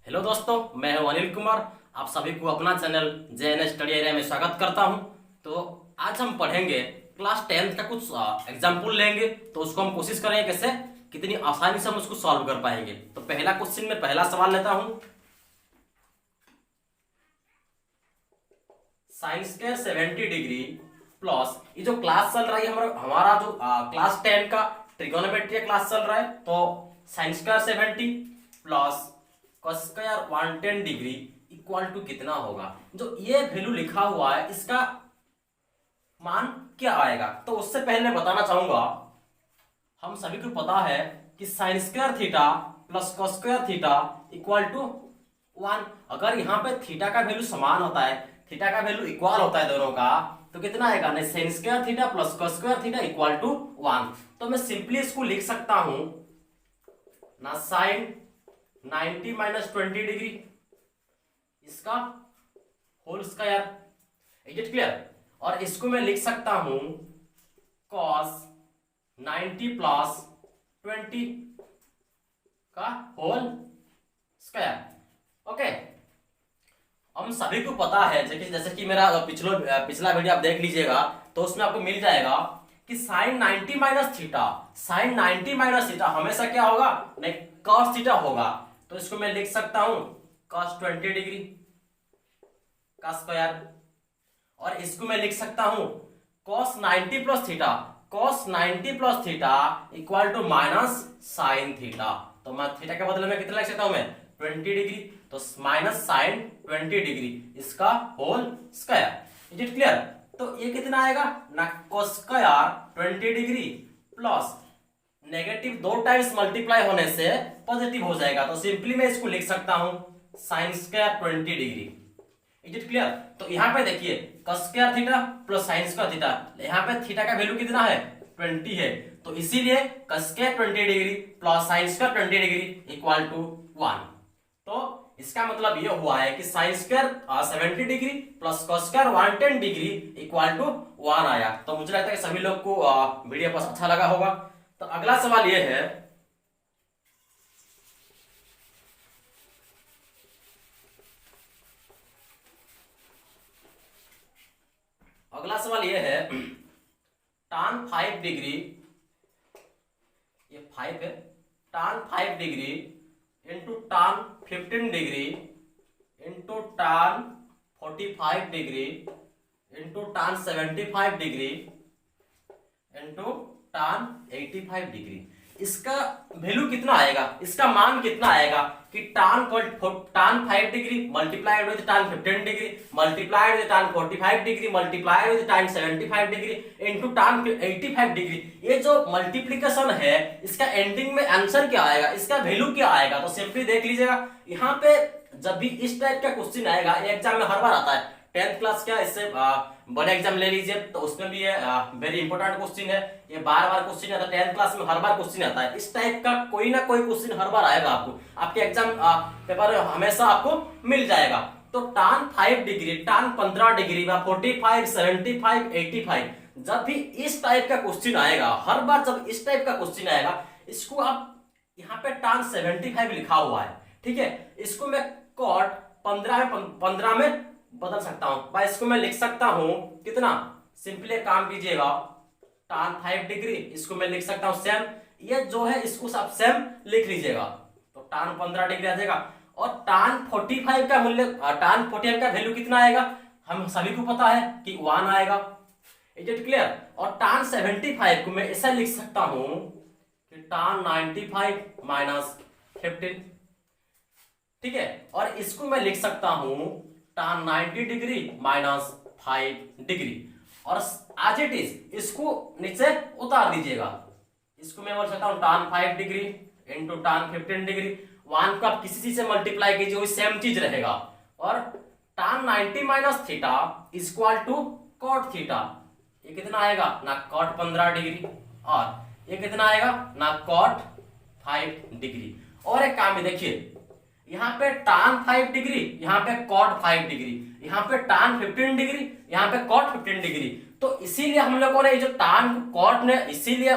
Hello दोस्तों, मैं हूं अनिल कुमार। आप सभी को अपना चैनल JN स्टडी एरिया में स्वागत करता हूं। तो आज हम पढ़ेंगे क्लास 10th का कुछ एग्जाम्पल लेंगे। तो उसको हम कोशिश करेंगे कैसे कितनी आसानी से हम उसको सॉल्व कर पाएंगे। तो पहला क्वेश्चन में पहला सवाल लेता हूं। साइन स्क्वायर 70 डिग्री प्लस ये जो क्लास चल रहा है हमारा जो क्लास 10 का ट्रिगोनोमेट्री क्लास चल रहा है। तो sine square 70 plus cos square 110 degree equal to कितना होगा। जो ये वैल्यू लिखा हुआ है इसका मान क्या आएगा। तो उससे पहले बताना चाहूंगा, हम सभी को पता है कि sine square theta plus cos square theta equal to 1। अगर यहाँ पे थीटा का वैल्यू समान होता है, थीटा का वैल्यू इक्वल होता है दोनों का, तो कितना आएगा ना sine square theta plus cos square theta equal to 1। तो मैं सिंपली इसको लिख सकता हूं ना साइन 90 माइनस 20 डिग्री इसका whole square. Is it clear. और इसको मैं लिख सकता हूं cos 90 प्लस 20 का होल स्क्वायर। ओके, हम सभी को पता है जैसे कि मेरा पिछला वीडियो आप देख लीजिएगा तो उसमें आपको मिल जाएगा कि sine 90 minus theta, sine 90 minus theta हमेशा क्या होगा नहीं cos थीटा होगा। तो इसको मैं लिख सकता हूं cos 20 डिग्री का स्क्वायर। और इसको मैं लिख सकता हूं cos 90 plus theta, cos 90 plus theta equal to minus sine theta. तो मैं थीटा के बदले में कितना लिख सकता हूं मैं 20 डिग्री। तो माइनस साइन 20 डिग्री इसका whole square. Is it clear. तो ये कितना आएगा ना cos square 20 degree plus negative 2 times multiply होने से पॉजिटिव हो जाएगा। तो सिंपली मैं इसको लिख सकता हूं sign square 20 degree. Is it clear. तो यहाँ पे देखिए cos square theta plus sine square theta, यहाँ पे थीटा का वैल्यू कितना है 20 है। तो इसीलिए cos square 20 degree plus sine square 20 degree equal to 1। तो इसका मतलब ये हुआ है कि sine square 70 degree plus cos square 110 degree equal to 1 आया। तो मुझे लगता है कि सभी लोग को वीडियो पर अच्छा लगा होगा। तो अगला सवाल ये है, अगला सवाल ये है tan 5 डिग्री, ये 5 है, tan 5 degree into tan 15 degree into tan 45 degree into tan 75 degree into tan 85 degree. इसका वैल्यू कितना आएगा, इसका मान कितना आएगा कि tan 5 degree multiplied with tan 15 degree multiplied with tan 45 degree multiplied with tan 75 degree into tan 85 degree. ये जो मल्टीप्लिकेशन है इसका एंडिंग में आंसर क्या आएगा, इसका वैल्यू क्या आएगा। तो सिंपली देख लीजिएगा, यहाँ पे जब भी इस टाइप का क्वेश्चन आएगा, ये एग्जाम में हर बार आता है। 10th क्लास क्या इससे बड़े एग्जाम ले लीजिए तो उसमें भी ये वेरी इंपॉर्टेंट क्वेश्चन है। ये बार बार क्वेश्चन आता है, 10th क्लास में हर बार क्वेश्चन आता है। इस टाइप का कोई ना कोई क्वेश्चन हर बार आएगा आपको, आपके एग्जाम पेपर हमेशा आपको मिल जाएगा। तो tan 5 डिग्री, tan 15 डिग्री, 45, 75, 85, जब भी इस टाइप का क्वेश्चन आएगा, हर बार जब इस टाइप का क्वेश्चन आएगा, इसको आप यहाँ पे tan 75 लिखा हुआ है, ठीक है, इसको मैं cot 15 में बदल सकता हूं। भाई इसको मैं लिख सकता हूं कितना, सिंपली काम कीजिएगा tan 5 डिग्री, इसको मैं लिख सकता हूं सेम, ये जो है इसको आप सेम लिख लीजिएगा। तो tan 15 डिग्री आ जाएगा। और tan 45 का मूल्य, tan 45 का वैल्यू कितना आएगा हम सभी को पता है कि 1 आएगा। Is it clear. और tan 75 को मैं ऐसा लिख सकता हूं कि tan 95 माइनस 15, ठीक है। और इसको मैं लिख सकता हूं tan 90 डिग्री माइनस 5 डिग्री। और एज इट इज इसको नीचे उतार दीजिएगा, इसको मैं बोल सकता हूं tan 5 degree into tan 15 degree. 1 को आप किसी चीज से मल्टीप्लाई कीजिए, वही सेम चीज रहेगा। और tan 90 minus theta equal to cot theta, ये कितना आएगा ना cot 15 डिग्री, और ये कितना आएगा ना cot 5 डिग्री। और एक काम है देखिए, यहाँ पे tan 5 डिग्री, यहाँ पे cot 5 डिग्री, यहाँ पे tan 15 डिग्री, यहाँ पे cot 15 डिग्री। तो इसीलिए हम लोगों ने जो tan cot ने इसीलिए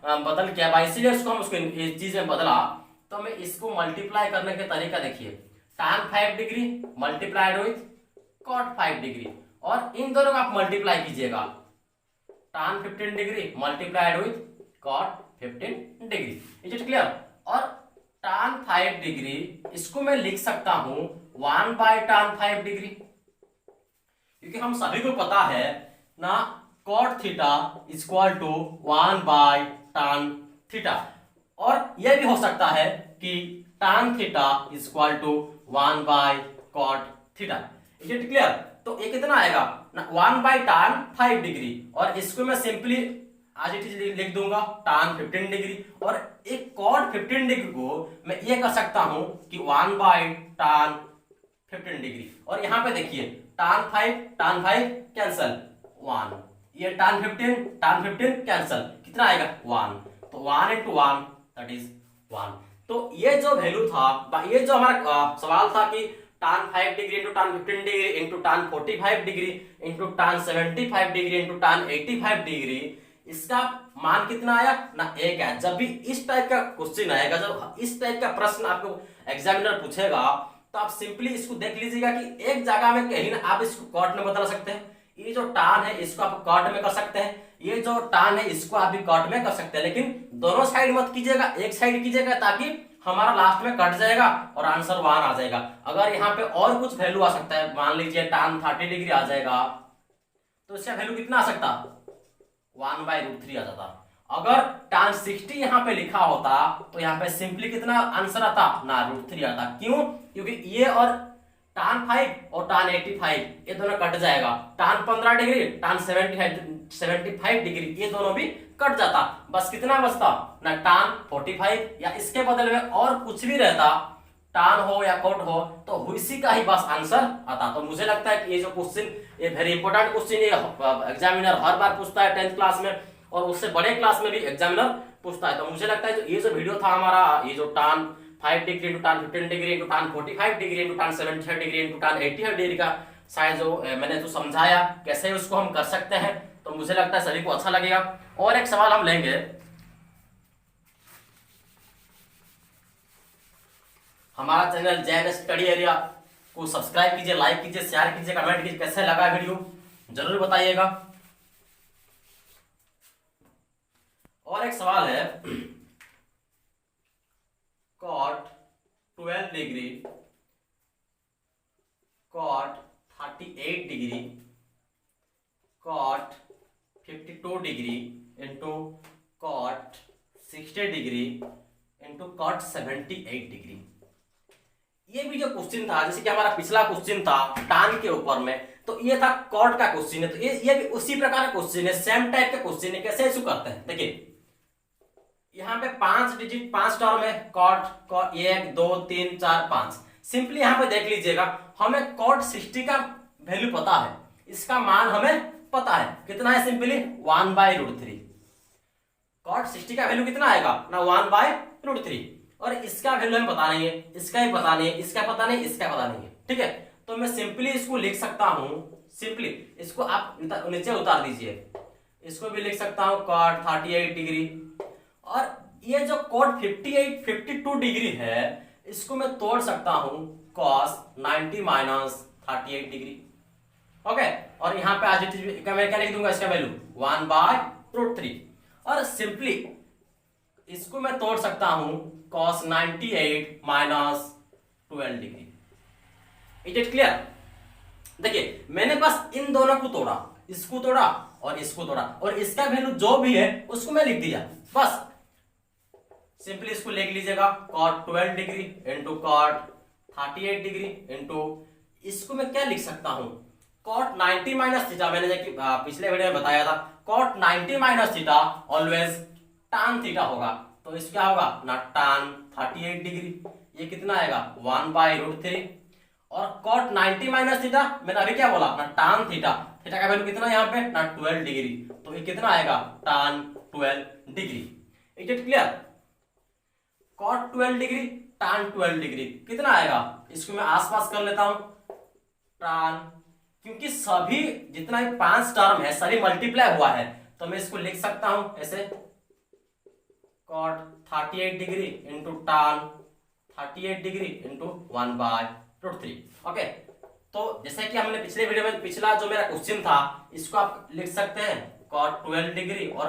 बदल किया भाई, इसीलिए उसको हम उसको इस चीज में बदला। तो मैं इसको मल्टीप्लाई करने के तरीका देखिए, tan 5 degree multiplied with cot 5 degree, और इन दोनों को आप मल्टीप्लाई कीजिएगा, tan 15 degree multiplied with cot 15 degree. Is it clear? और tan 5 डिग्री इसको मैं लिख सकता हूं 1 बाय tan 5 डिग्री, क्योंकि हम सभी को पता है ना cot theta is equal to 1 by tan theta, और यह भी हो सकता है कि tan theta is equal to 1 by cot theta. Is it clear? तो ये कितना आएगा ना 1 बाय tan 5 डिग्री, और इसको मैं सिंपली आज इट इज लिख दूंगा tan 15 डिग्री, और एक cot 15 डिग्री को मैं ये कह सकता हूं कि 1 बाय tan 15 डिग्री, और यहां पे देखिए tan 5 कैंसल 1, ये tan 15 कैंसल, कितना आएगा 1, तो 1 into 1 दैट इज 1। तो ये जो वैल्यू था, ये जो हमारा सवाल था कि tan 5 degree into tan 15 degree into tan 45 degree into tan 75 degree into tan 85 degree, इसका मान कितना आया ना 1 है। जब भी इस टाइप का क्वेश्चन आएगा, जब इस टाइप का प्रश्न आपको एग्जामिनर पूछेगा, तो आप सिंपली इसको देख लीजिएगा कि एक जगह में कहीं ना आप इसको कॉट में बदल सकते हैं, ये जो tan है इसको आप कॉट में कर सकते हैं, ये जो tan है इसको आप भी कॉट में कर सकते हैं, लेकिन दोनों साइड मत कीजिएगा, एक साइड कीजिएगा, ताकि हमारा लास्ट में कट जाएगा और आंसर 1 आ जाएगा। अगर यहाँ पे और कुछ वैल्यू आ सकता है, मान लीजिए tan 30 डिग्री आ जाएगा, तो इसका वैल्यू कितना आ सकता 1 बाय √3 आ जाता। अगर tan 60 यहाँ पे लिखा होता तो यहाँ पे सिंपली कितना आंसर आता ना √3 आता। क्यों? क्योंकि ये और tan 5 और tan 85 ये दोनों कट जाएगा, tan 15 डिग्री tan 75 डिग्री ये दोनों भी कट जाता, बस कितना बचता ना tan 45, या इसके बदले में और कुछ भी रहता, tan हो या cot हो, तो उसी का ही बस आंसर आता। तो मुझे लगता है कि ये जो क्वेश्चन ये वेरी इंपॉर्टेंट क्वेश्चन, ये एग्जामिनर हर बार पूछता है 10th क्लास में, और उससे बड़े क्लास में भी एग्जामिनर पूछता है। तो मुझे लगता है ये जो वीडियो था हमारा, ये जो tan 5 degree into tan 15 degree into tan 45 degree into tan 75 degree into tan 85 degree का शायद जो मैंने जो समझाया कैसे उसको हम कर सकते हैं, तो मुझे लगता है सभी को अच्छा लगेगा। और एक सवाल हम लेंगे, हमारा चैनल जैन स्टडी एरिया को सब्सक्राइब कीजिए, लाइक कीजिए, शेयर कीजिए, कमेंट कीजिए, कैसे लगा वीडियो जरूर बताइएगा। और एक सवाल है, cot 12 degree cot 38 degree cot 52 degree into cot 60 degree into cot 78 degree. ये भी जो क्वेश्चन था, जैसे कि हमारा पिछला क्वेश्चन था tan के ऊपर में, तो ये था cot का क्वेश्चन है, तो ये भी उसी प्रकार का क्वेश्चन है, सेम टाइप का क्वेश्चन है। कैसे इसको करते हैं देखिए, यहाँ पे 5 डिजिट 5 टर्म है, cot 1 2 3 4 5। सिंपली यहाँ पे देख लीजिएगा, हमें cot 60 का वैल्यू पता है, इसका मान हमें पता है कितना है, सिंपली 1 बाय √3। cot 60 का वैल्यू कितना आएगा ना 1 बाय √3, और इसका वैल्यू हमें पता नहीं है, इसका ही पता नहीं है, इसका पता नहीं, इसका पता नहीं है, ठीक है। तो मैं सिंपली इसको लिख सकता हूं, सिंपली इसको आप नीचे उतार दीजिए, इसको भी लिख सकता हूं cot 38 डिग्री, और ये जो cot 52 डिग्री है इसको मैं तोड़ सकता हूं cos 90 माइनस 38 डिग्री, ओके। और यहाँ पे आज मैं क्या लिख दूंगा, इसका वैल्यू 1 बाय √3, और सिंपली इसको मैं तोड़ सकता हूं cos 98 minus 12 degree. Is it clear? देखिए मैंने बस इन दोनों को तोड़ा, इसको तोड़ा और इसको तोड़ा, और इसका वैल्यू जो भी है उसको मैं लिख दिया, बस सिंपली इसको लिख लीजिएगा cot 12 degree into cot 38 degree into, इसको मैं क्या लिख सकता हूं cot 90 माइनस थीटा। मैंने पिछले वीडियो में बताया था cot 90 minus theta always tan theta होगा, तो इसका क्या होगा ना tan 38 डिग्री, ये कितना आएगा 1 बाय √3, और cot 90 माइनस थीटा मैंने अभी क्या बोला ना tan थीटा, थीटा का वैल्यू कितना यहाँ पे ना 12 डिग्री, तो ये कितना आएगा tan 12 degree. Is it clear? cot 12 degree tan 12 degree कितना आएगा, इसको मैं आसपास कर लेता हूं tan, क्योंकि सभी जितना भी 5 टर्म है सभी मल्टीप्लाई हुआ है, तो मैं इसको लिख सकता हूं ऐसे cot 38 degree into tan 38 degree into 1 by √3। Okay, तो जैसे कि हमने पिछले वीडियो में पिछला जो मेरा क्वेश्चन था इसको आप लिख सकते हैं cot 12 डिग्री, और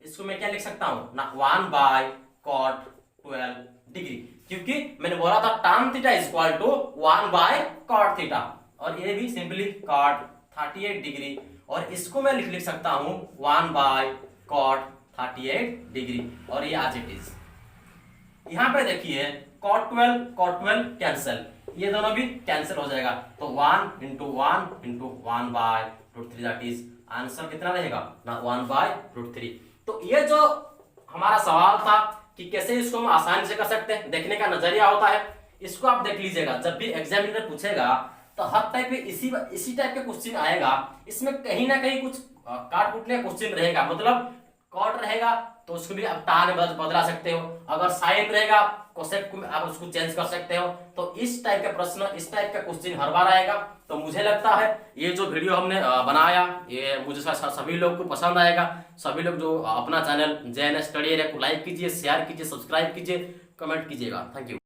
इसको मैं क्या लिख सकता हूं ना 1/cot 12 डिग्री, क्योंकि मैंने बोला था tan theta is equal to 1/cot theta, और ये भी सिंपली cot 38 डिग्री, और इसको मैं लिख सकता हूं 1/cot 38 डिग्री, और ये आज इट इज। यहां पे देखिए cot 12 कैंसिल, ये दोनों भी कैंसिल हो जाएगा, तो 1 × 1 × 1/√3 दैट इज आंसर कितना रहेगा ना 1/√3। तो ये जो हमारा सवाल था कि कैसे इसको हम आसानी से कर सकते हैं, देखने का नजरिया होता है, इसको आप देख लीजिएगा। जब भी एग्जामिनर पूछेगा तो हर टाइप के इसी टाइप के क्वेश्चन आएगा, इसमें कहीं ना कहीं कुछ काट कूटने का क्वेश्चन रहेगा, मतलब कॉट रहेगा तो उसको भी आप टान में बदला सकते हो, अगर साइन रहेगा कोसेक को आप उसको चेंज कर सकते हो। तो इस टाइप का प्रश्न, इस टाइप का क्वेश्चन हर बार आएगा। तो मुझे लगता है ये जो वीडियो हमने बनाया ये मुझे सभी लोग को पसंद आएगा। सभी लोग जो अपना चैनल JNS स्टडी एरिया को लाइक कीजिए, शेयर कीजिए, सब्सक्राइब कीजिए, कमेंट कीजिएगा। Thank you.